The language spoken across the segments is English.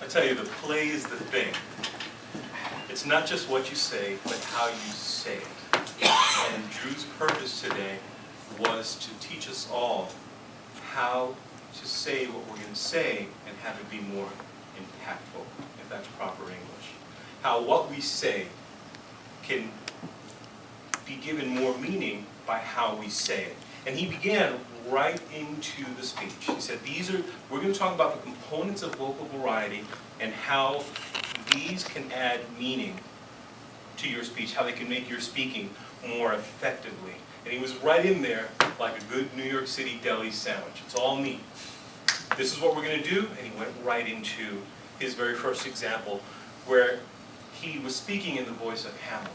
I tell you, the play is the thing. It's not just what you say, but how you say it. And Drew's purpose today was to teach us all how to say what we're going to say and have it be more impactful, if that's proper English. How what we say can be given more meaning by how we say it. And he began right into the speech. He said, we're going to talk about the components of vocal variety and how these can add meaning to your speech, how they can make your speaking more effectively. And he was right in there like a good New York City deli sandwich. It's all meat. This is what we're going to do, and he went right into his very first example where he was speaking in the voice of Hamlet.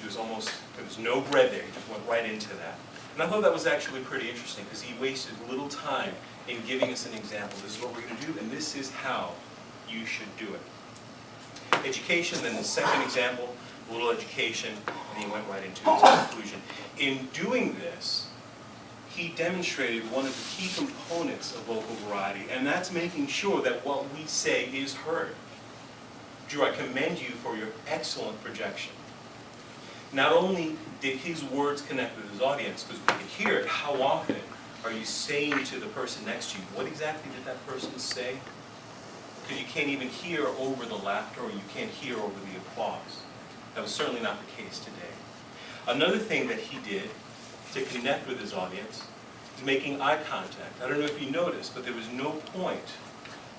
There was no bread there, he just went right into that. And I thought that was actually pretty interesting because he wasted little time in giving us an example. This is what we're going to do, and this is how you should do it. Education, then the second example, a little education, and he went right into his conclusion. In doing this, he demonstrated one of the key components of vocal variety, and that's making sure that what we say is heard. Drew, I commend you for your excellent projection. Not only did his words connect with his audience, because we could hear it, how often are you saying to the person next to you, what exactly did that person say? Because you can't even hear over the laughter, or you can't hear over the applause. That was certainly not the case today. Another thing that he did to connect with his audience is making eye contact. I don't know if you noticed, but there was no point,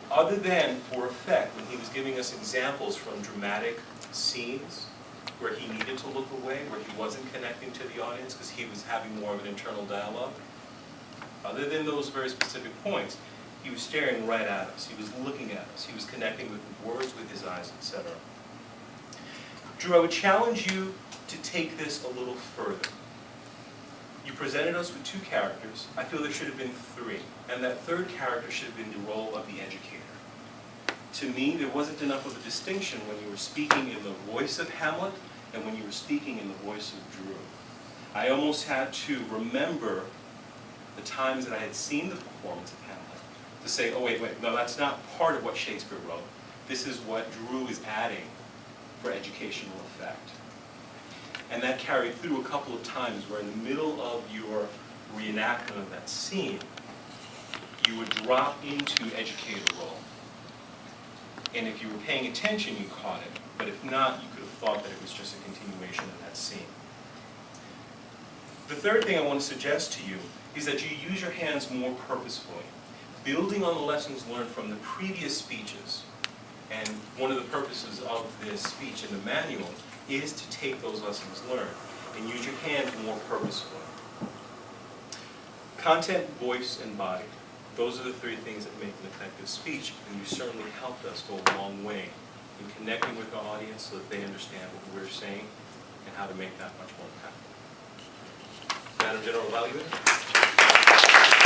other than for effect, when he was giving us examples from dramatic scenes, where he needed to look away, where he wasn't connecting to the audience because he was having more of an internal dialogue. Other than those very specific points, he was staring right at us. He was looking at us. He was connecting with words, with his eyes, etc. Drew, I would challenge you to take this a little further. You presented us with two characters. I feel there should have been three. And that third character should have been the role of the educator. To me, there wasn't enough of a distinction when you were speaking in the voice of Hamlet and when you were speaking in the voice of Drew. I almost had to remember the times that I had seen the performance of Hamlet to say, oh wait, no, that's not part of what Shakespeare wrote. This is what Drew is adding for educational effect. And that carried through a couple of times where in the middle of your reenactment of that scene, you would drop into educator role. And if you were paying attention, you caught it. But if not, you could have thought that it was just a continuation of that scene. The third thing I want to suggest to you is that you use your hands more purposefully, building on the lessons learned from the previous speeches. And one of the purposes of this speech in the manual is to take those lessons learned and use your hands more purposefully. Content, voice, and body. Those are the three things that make an effective speech, and you certainly helped us go a long way in connecting with our audience so that they understand what we're saying and how to make that much more impactful. Madam General Evaluator.